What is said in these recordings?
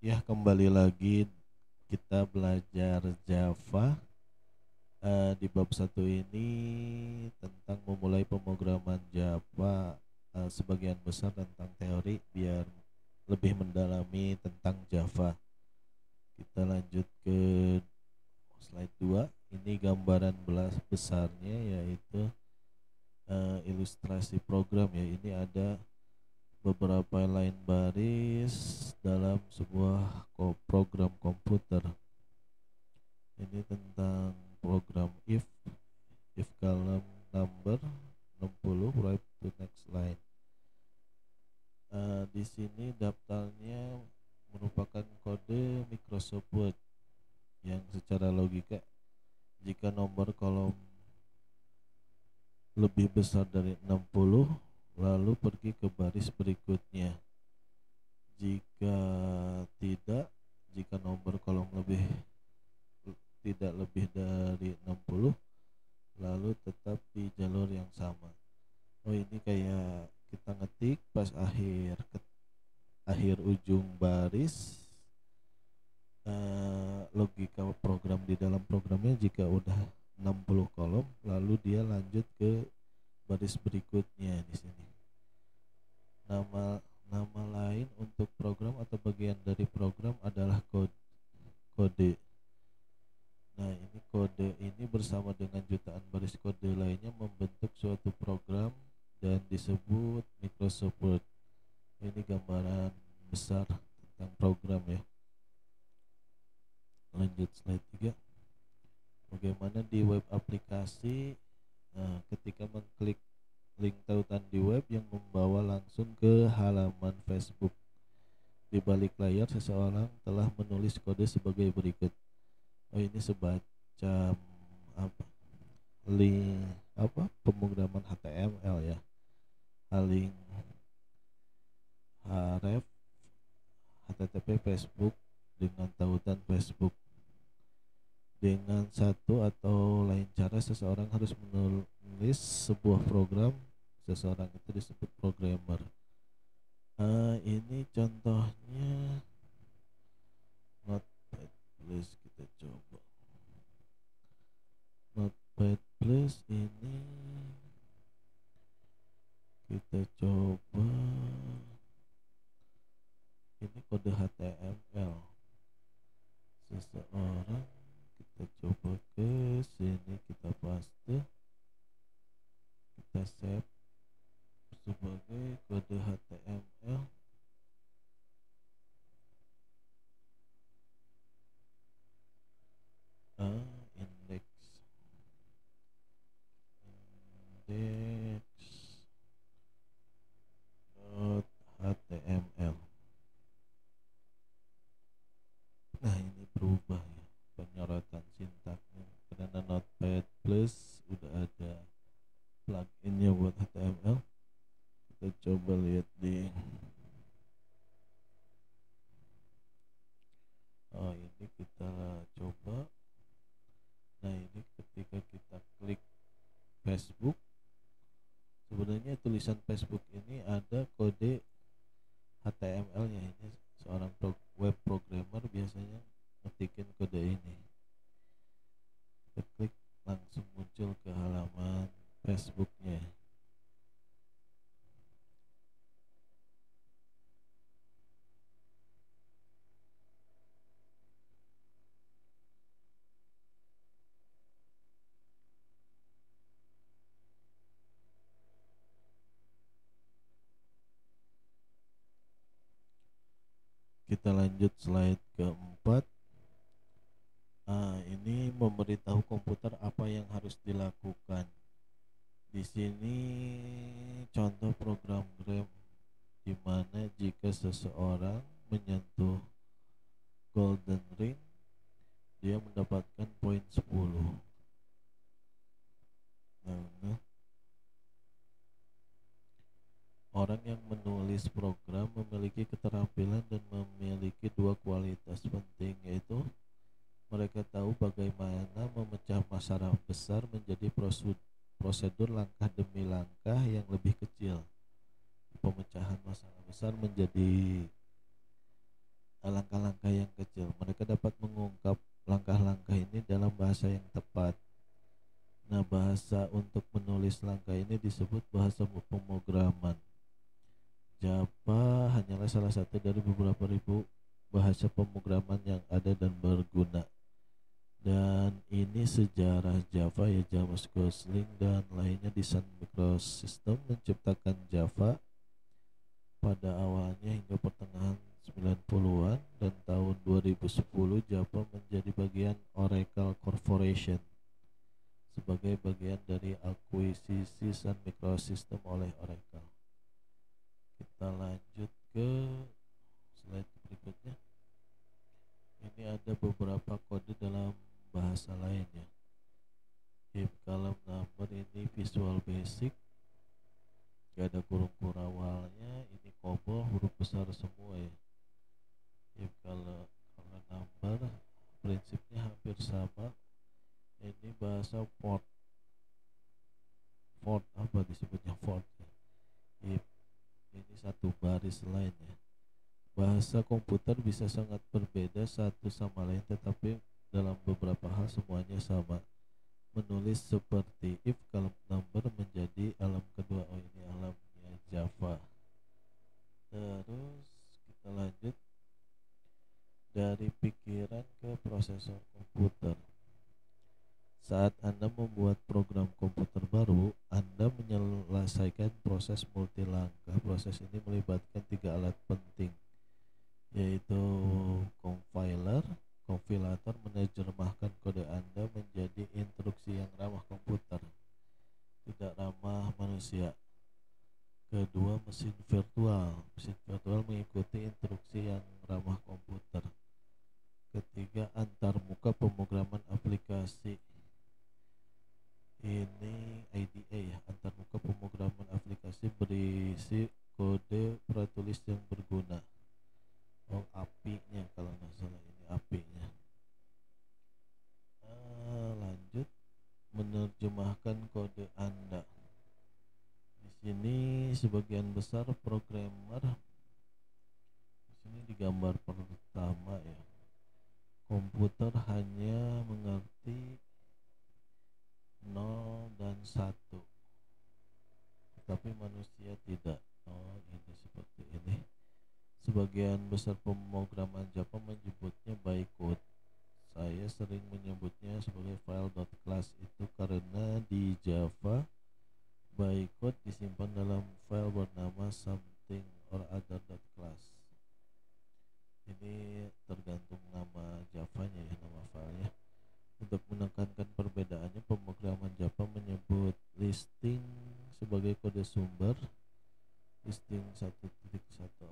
Ya, kembali lagi kita belajar Java. Di bab satu ini tentang memulai pemrograman Java, sebagian besar tentang teori biar lebih mendalami tentang Java. Kita lanjut ke slide 2. Ini gambaran belas besarnya yaitu ilustrasi program ya. Ini ada beberapa line baris dalam sebuah program komputer. Ini tentang program if column number 60 right to next line. Di sini daftarnya merupakan kode Microsoft Word yang secara logika jika nomor kolom lebih besar dari 60 lalu pergi ke baris berikutnya. Jika tidak, jika nomor kolom tidak lebih dari 60 lalu tetap di jalur yang sama. Oh, ini kayak kita ngetik pas akhir ujung baris, logika program di dalam programnya jika udah 60 kolom lalu dia lanjut ke baris berikutnya. Di sini nama nama lain untuk program atau bagian dari program adalah kode. Nah, ini kode ini bersama dengan jutaan baris kode lainnya membentuk suatu program dan disebut Microsoft Word. Ini gambaran besar tentang program ya. Lanjut slide 3. Bagaimana di web aplikasi, ketika mengklik link tautan di web yang membawa langsung ke halaman Facebook. Di balik layar seseorang telah menulis kode sebagai berikut. Oh, ini semacam apa? Pemrograman HTML ya. Link href http Facebook dengan tautan Facebook. Dengan satu atau lain cara seseorang harus menulis sebuah program. Seseorang itu disebut programmer. Ini contohnya Notepad Plus. Kita coba Notepad Plus ini, kita coba ini kode HTML seseorang. Kita coba ke sini, kita paste, kita save sebagai kode HTML. Index .html. Nah, ini berubah ya penyorotan sintaknya karena Notepad Plus udah ada pluginnya buat HTML. Kita coba lihat di ini kita coba. Nah, ini ketika kita klik Facebook, sebenarnya tulisan Facebook ini ada kode HTML-nya. Ini seorang web programmer biasanya ngetikin kode ini. Kita klik langsung muncul ke halaman Facebooknya. Kita lanjut slide keempat. Ini memberitahu komputer apa yang harus dilakukan. Di sini contoh program di mana jika seseorang menyentuh golden ring, dia mendapatkan poin 10. Nah, orang yang menulis program memiliki keterampilan dan memiliki dua kualitas penting, yaitu mereka tahu bagaimana memecah masalah besar menjadi prosedur langkah demi langkah yang lebih kecil. Pemecahan masalah besar menjadi langkah-langkah yang kecil. Mereka dapat mengungkap langkah-langkah ini dalam bahasa yang tepat. Nah, bahasa untuk menulis langkah ini disebut bahasa pemrograman. Java hanyalah salah satu dari beberapa ribu bahasa pemrograman yang ada dan berguna. Dan ini sejarah Java ya, Java Gosling dan lainnya di Sun Microsystem menciptakan Java pada awalnya hingga pertengahan 90-an, dan tahun 2010 Java menjadi bagian Oracle Corporation sebagai bagian dari akuisisi Sun Microsystem oleh Oracle. Kita lanjut ke slide berikutnya. Ini ada beberapa kode dalam bahasa lain ya. If column number ini Visual Basic, gak ada kurung awalnya. Ini COBOL huruf besar semua ya. If column number prinsipnya hampir sama. Ini bahasa Fortran apa disebutnya Fortran ya. If ini satu baris lain ya. Bahasa komputer bisa sangat berbeda satu sama lain, tetapi dalam beberapa hal semuanya sama. Menulis seperti if column number menjadi alam kedua. Oh, ini alamnya Java. Terus kita lanjut dari pikiran ke prosesor komputer. Saat Anda membuat program komputer baru, Anda menyelesaikan proses multi langkah. Proses ini melibatkan 3 alat penting, yaitu kompilator menerjemahkan kode Anda menjadi instruksi yang ramah komputer, tidak ramah manusia. Kedua, mesin virtual mengikuti instruksi yang ramah komputer. Ketiga, antarmuka pemrograman aplikasi. Ini IDA ya, antarmuka pemrograman aplikasi berisi kode pratulis yang berguna. Oh, API-nya kalau nggak salah, ini API-nya. Lanjut, menerjemahkan kode Anda. Di sini sebagian besar programmer, di sini di gambar pertama ya, komputer hanya mengerti 0 dan 1, tapi manusia tidak. Oh, ini seperti ini. Sebagian besar pemrograman Java menyebutnya bytecode. Saya sering menyebutnya sebagai file.class itu karena di Java bytecode disimpan dalam file bernama something or other.class. Ini tergantung nama Javanya ya, nama filenya. Untuk menekankan perbedaannya, pemrograman Java menyebut listing sebagai kode sumber. Listing 1.1.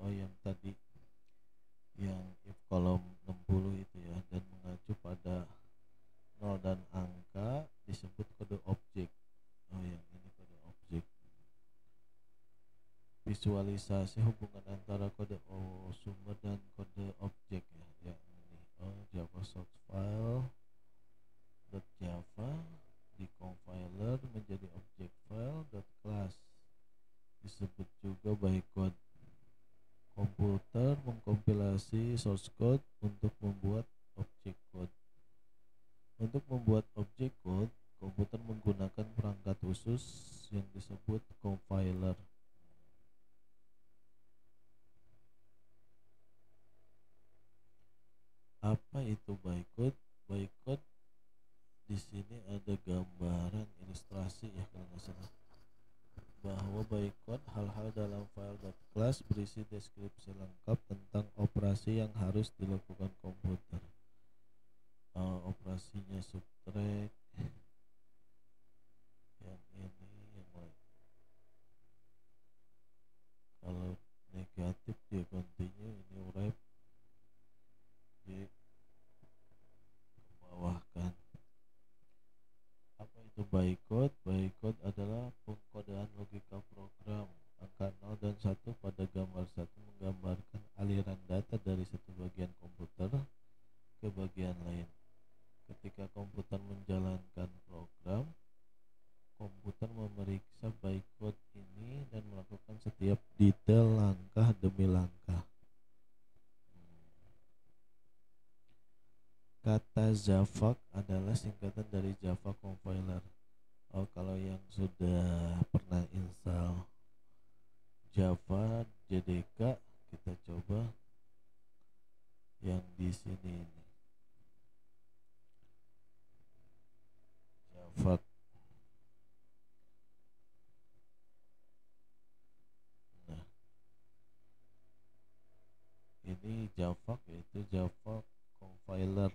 Oh, yang tadi yang if kolom 60 itu ya, dan mengacu pada 0 dan angka disebut kode objek. Oh, yang ini kode objek. Visualisasi hubungan antara kode sumber dan kode objek ya, yang ini. Oh, Java source file .java di compiler menjadi objek file .class, disebut juga bytecode. Komputer mengkompilasi source code untuk membuat objek code. Untuk membuat objek code, komputer menggunakan perangkat khusus yang disebut compiler. Apa itu bytecode? Bytecode di sini ada gambaran ilustrasi ya kalau nggak salah, bahwa bytecode hal-hal dalam file.class berisi deskripsi lengkap tentang operasi yang harus dilakukan komputer. Operasinya subtract, yang ini yang lain. Kalau negatif dia continue, ini wrap di bawahkan. Apa itu bytecode? Bytecode adalah pengkodean logika program. Angka 0 dan 1 pada gambar 1 menggambarkan aliran data dari satu bagian komputer ke bagian lain. Ketika komputer menjalankan program, komputer memeriksa bytecode ini dan melakukan setiap detail langkah demi langkah. Kata Javac adalah singkatan dari Java Compiler. Oh, kalau yang sudah pernah install Java JDK, kita coba yang di sini ini. Javac. Nah, ini Javac, yaitu Java Compiler.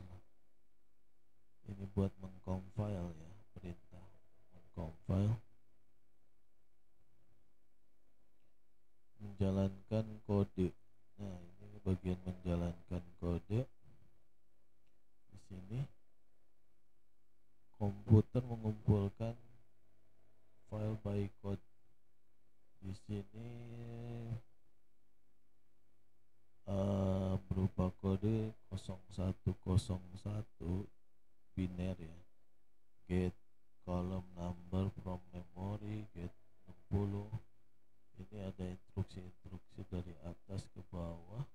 Ini buat mengcompile ya, perintah mengcompile, menjalankan kode. Nah, ini bagian menjalankan kode. Di sini komputer mengumpulkan file bytecode. Di sini berupa kode 0101 biner ya. Get column number from memory, get 60. Ini ada instruksi-instruksi dari atas ke bawah.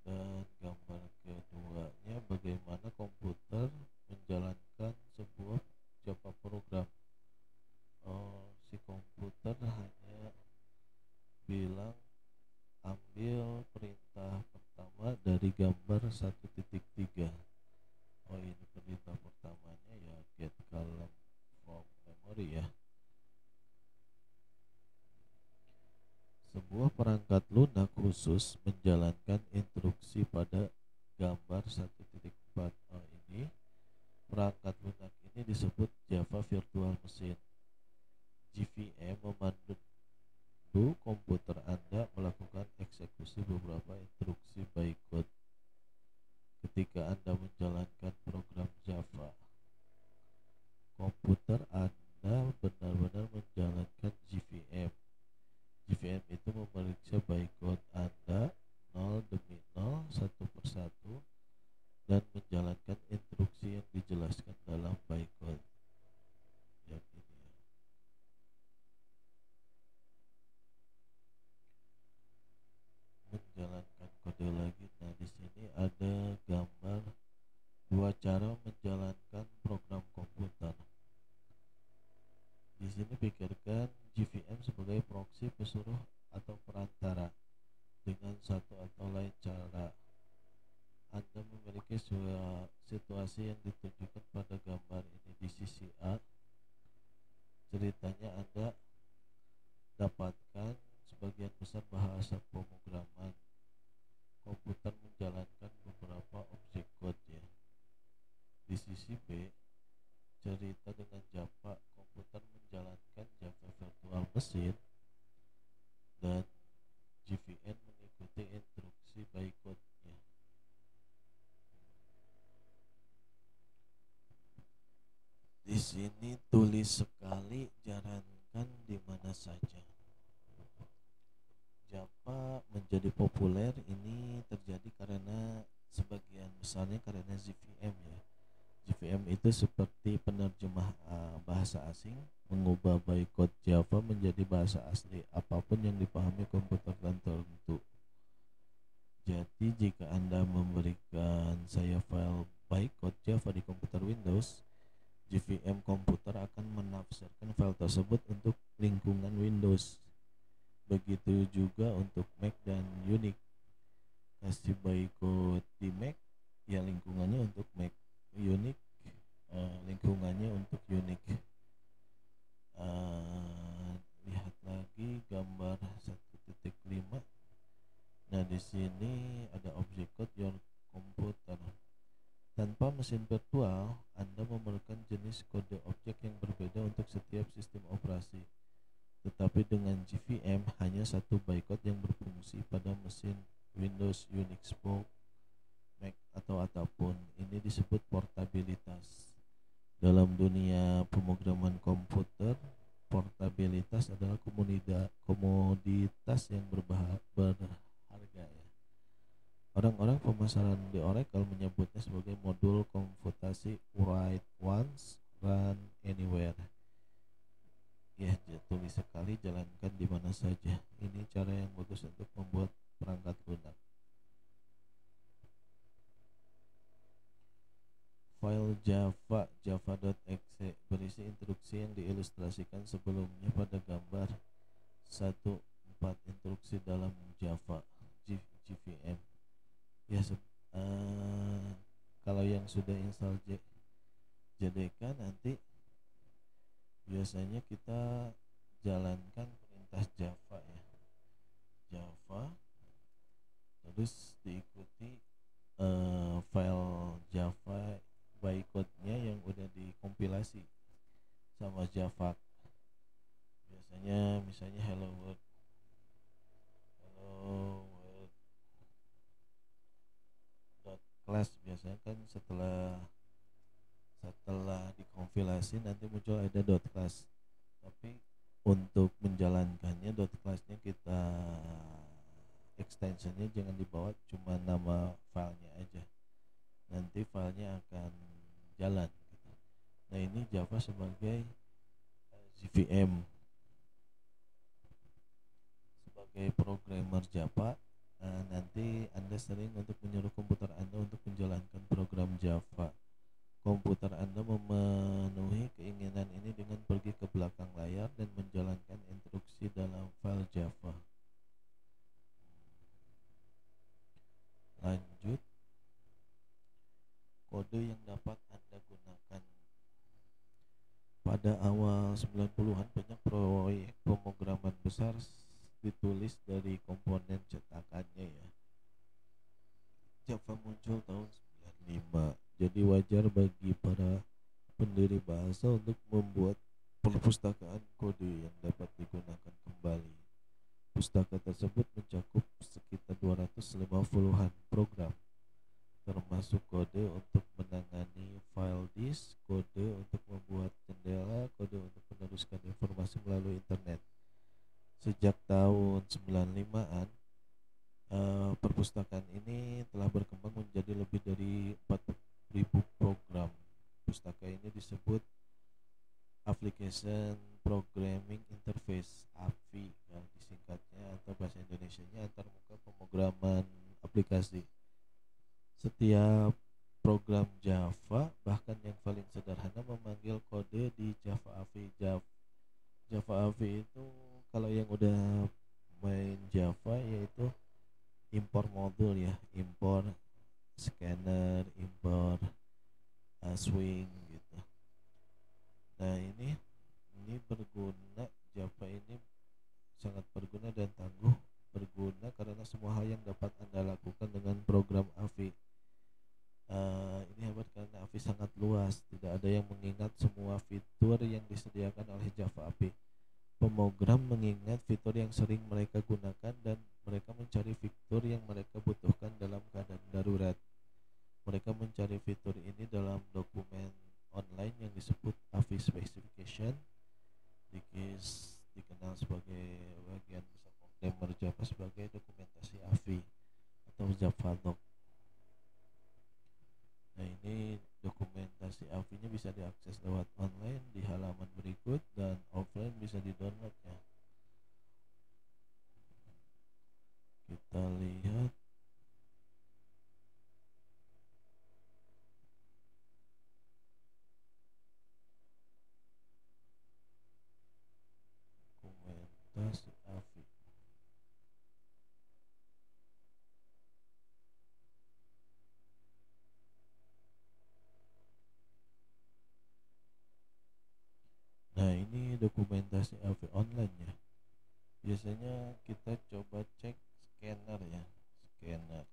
Dan gambar keduanya bagaimana komputer menjalankan sebuah Java program. Si komputer hanya bilang ambil perintah pertama dari gambar 1.3. Oh, ini perintah pertamanya ya, get column from memory ya. Sebuah perangkat lunak khusus menjalankan instruksi pada gambar 1.4. Oh, ini perangkat lunak ini disebut Java Virtual Machine. JVM memandu komputer Anda melakukan eksekusi beberapa instruksi bytecode. Ketika Anda menjalankan program Java, komputer Anda benar-benar menjalankan JVM. JVM itu memeriksa bytecode Anda 0 demi 0, satu persatu, dan menjalankan instruksi yang dijelaskan dalam bytecode. Yang ini ya. Menjalankan kode lagi. Nah, di sini ada gambar dua cara menjalankan program komputer. Di sini pikirkan JVM sebagai proksi pesuruh atau perantara. Dengan satu atau lain cara, Anda memiliki situasi yang ditunjukkan pada gambar ini. Di sisi A, ceritanya Anda dapatkan sebagian besar bahasa pemrograman. Komputer menjalankan beberapa objek code ya. Di sisi B, cerita dengan Java, komputer menjalankan Java Virtual Machine dan JVM mengikuti instruksi bytecode-nya. Di sini tulis sekali, jarankan di mana saja. Java menjadi populer ini terjadi karena sebagian besarnya karena JVM ya. JVM itu seperti penerjemah bahasa asing, mengubah bytecode Java menjadi bahasa asli apapun yang dipahami komputer tertentu. Jadi jika Anda memberikan saya file bytecode Java di komputer Windows, JVM komputer akan menafsirkan file tersebut untuk lingkungan Windows. Begitu juga untuk Mac dan Unix. Kasih bytecode di Mac, ya lingkungannya untuk Mac. Unix, lingkungannya untuk Unix. Lihat lagi gambar 1.5. Nah, di sini ada objek code your computer. Tanpa mesin virtual, Anda memerlukan jenis kode objek yang berbeda untuk setiap sistem operasi. Tetapi dengan JVM hanya satu bytecode yang berfungsi pada mesin Windows, Unix, Mac atau apapun. Ini disebut portabilitas. Dalam dunia pemrograman komputer, portabilitas adalah komoditas yang berharga ya. Orang-orang pemasaran di Oracle menyebutnya sebagai modul komputasi write once, run anywhere. Ya, tulis sekali, jalankan di mana saja. Ini cara yang bagus untuk membuat perangkat lunak. File Java java.exe berisi instruksi yang diilustrasikan sebelumnya pada gambar 1.4 instruksi dalam Java JVM. Ya, kalau yang sudah install JDK nanti biasanya kita jalankan perintah Java ya, Java terus diikuti file Java bytecode-nya yang udah dikompilasi sama Java. Biasanya misalnya hello world dot class, biasanya kan setelah dikompilasi nanti muncul ada dot class, tapi untuk menjalankannya dot classnya kita extensionnya jangan dibawa cuma nama filenya aja, nanti filenya akan jalan gitu. Nah ini Java sebagai JVM. Sebagai programmer Java, nanti Anda sering untuk menyuruh komputer Anda untuk menjalankan program Java. Komputer Anda memenuhi keinginan ini dengan pergi ke belakang layar dan menjalankan instruksi dalam file Java. Lanjut, kode yang dapat Anda gunakan. Pada awal 90-an banyak proyek pemrograman besar ditulis dari komponen cetakannya ya. Java muncul tahun 95, jadi wajar bagi para pendiri bahasa untuk membuat perpustakaan kode yang dapat digunakan kembali. Pustaka tersebut mencakup sekitar 250-an program, termasuk kode untuk menangani file disk, kode untuk membuat jendela, kode untuk meneruskan informasi melalui internet. Sejak tahun 95-an, perpustakaan ini telah berkembang menjadi lebih dari 4.000 program. Pustaka ini disebut Application Programming Interface, API yang disingkatnya, atau bahasa Indonesianya antarmuka pemrograman aplikasi. Setiap program Java, bahkan yang paling sederhana, memanggil kode di Java API. Java API itu kalau yang udah main Java yaitu import modul ya, import scanner, import swing gitu. Nah ini berguna, Java ini sangat berguna dan tangguh berguna karena semua hal yang dapat Anda lakukan dengan program API. Ini hebat karena API sangat luas, tidak ada yang mengingat semua fitur yang disediakan oleh Java API. Pemrogram mengingat fitur yang sering mereka gunakan dan mereka mencari fitur yang mereka butuhkan dalam keadaan darurat. Mereka mencari fitur ini dalam dokumen online yang disebut API Specification, dikenal sebagai bagian besar programmer Java sebagai dokumentasi API atau Javadoc. Nah ini dokumentasi API-nya bisa diakses lewat online di halaman berikut dan offline bisa di-download ya. Kita lihat dokumentasi API. Nah ini dokumentasi API online ya. Biasanya kita coba cek scanner ya, scanner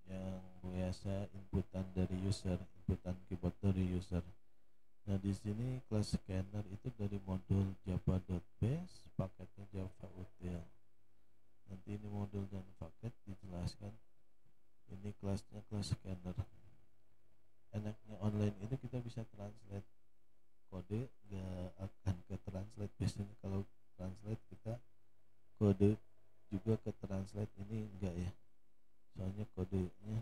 yang biasa inputan dari user, inputan keyboard dari user. Nah di sini kelas scanner itu dari modul java.base, paketnya Java util. Nanti ini modul dan paket dijelaskan. Ini kelasnya kelas scanner. Enaknya online itu kita bisa translate kode, nggak akan ke translate. Biasanya kalau translate kita kode juga ke translate, ini enggak ya, soalnya kodenya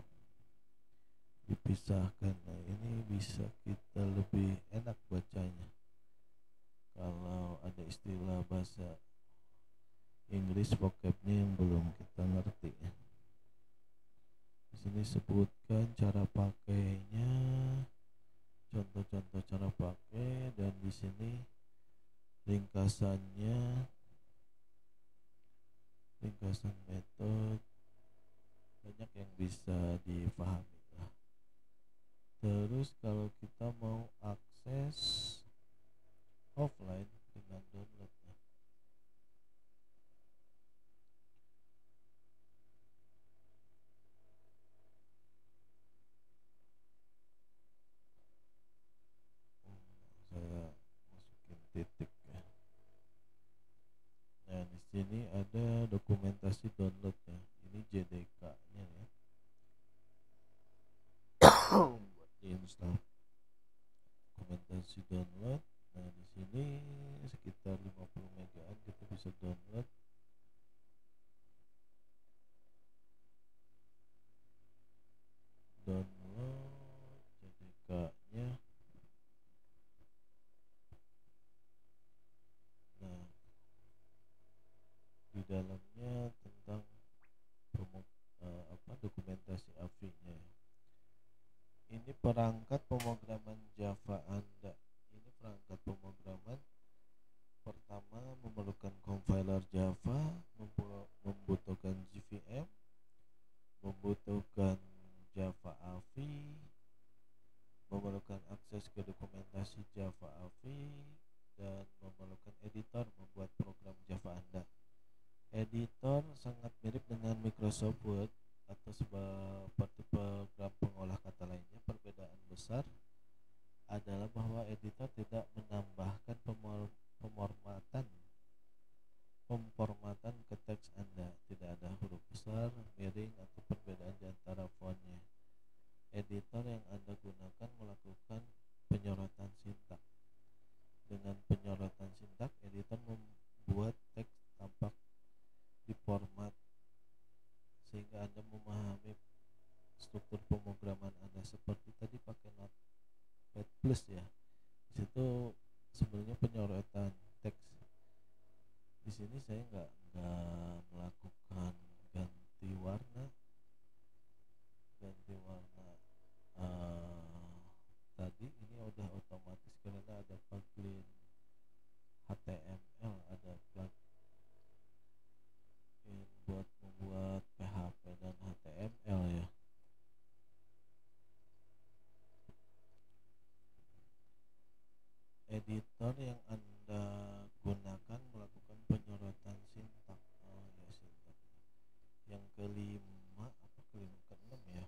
dipisahkan. Nah ini bisa kita lebih enak bacanya kalau ada istilah bahasa Inggris vocabnya yang belum kita ngerti ya. Di sini sini sebutkan cara pakainya, contoh-contoh cara pakai, dan di sini ringkasannya, ringkasan metode, banyak yang bisa dipahami lah. Terus kalau kita mau akses offline dengan downloadnya, saya masukin titik ya. Nah di sini ada dokumentasi downloadnya, ini JDK-nya ya. Buat diinstal dokumentasi download. Nah di sini sekitar 50 megaan kita bisa download. JDK-nya. Nah di dalamnya tentang dokumentasi AVI-nya. Ini perangkat pemrograman Java Anda. Ini perangkat pemrograman pertama memerlukan compiler Java, membutuhkan JVM, membutuhkan Java AVI, memerlukan akses ke dokumentasi Java AVI, dan memerlukan editor membuat program Java Anda. Editor sangat mirip dengan Microsoft Word atau seperti program pengolah kata lainnya. Perbedaan besar adalah bahwa editor tidak menambahkan pemformatan ke teks Anda. Tidak ada huruf besar, miring, atau perbedaan di antara fontnya. Editor yang Anda gunakan melakukan penyorotan sintak. Dengan penyorotan sintak, editor membuat teks tampak di format sehingga Anda memahami struktur pemrograman Anda. Seperti tadi pakai Notepad Plus ya. Di situ sebenarnya penyorotan teks. Di sini saya nggak melakukan ganti warna tadi. Ini udah otomatis karena ada plugin HTML, ada plugin buat membuat PHP dan HTML ya. Editor yang Anda gunakan melakukan penyorotan sintak. Oh ya, sintak. Yang keenam ya.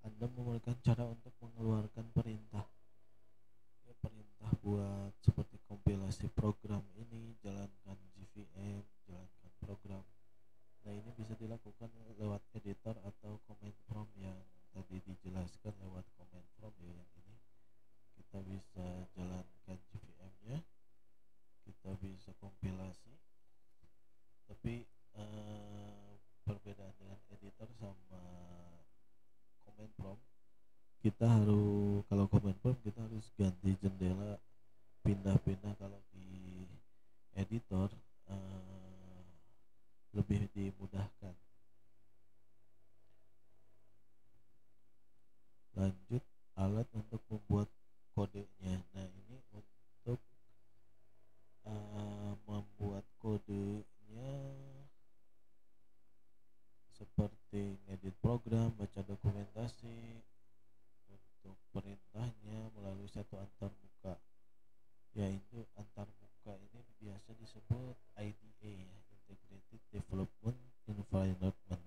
Anda memerlukan cara untuk mengeluarkan perintah. Ya, perintah buat seperti kompilasi program ini, jalankan JVM, jalankan program. Nah ini bisa dilakukan lewat editor atau command prompt yang tadi dijelaskan lewat command prompt ya. Yang ini kita bisa jalankan JVM-nya, kita bisa kompilasi. Tapi perbedaan dengan editor sama command prompt, kita harus, kalau command prompt kita harus ganti jendela, pindah-pindah. Kalau di editor lebih dimudahkan. Lanjut, alat untuk membuat kodenya. Nah ini untuk membuat kodenya seperti ngedit program, baca dokumentasi. Untuk perintahnya melalui satu antarmuka, yaitu antarmuka ini biasa disebut IDE ya, Integrated Development Environment.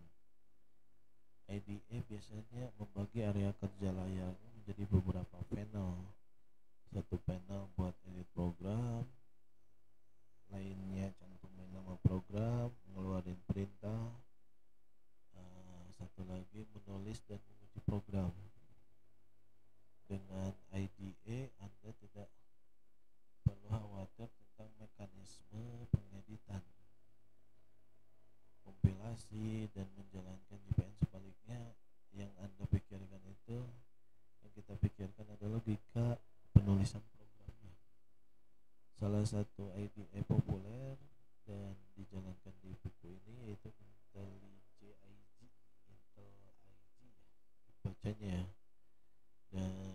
IDE biasanya membagi area kerja layarnya menjadi beberapa panel. Satu panel buat edit program, lainnya cantumin nama program, ngeluarin perintah, satu lagi menulis dan menguji program. Dengan IDE Anda tidak perlu khawatir tentang mekanisme pengeditan, kompilasi, dan menjalankan JVM. Sebaliknya, yang Anda pikirkan itu, yang kita pikirkan adalah logika penulisan programnya. Salah satu IDE populer dan dijalankan di buku ini yaitu IntelliJ ya. membacanya, dan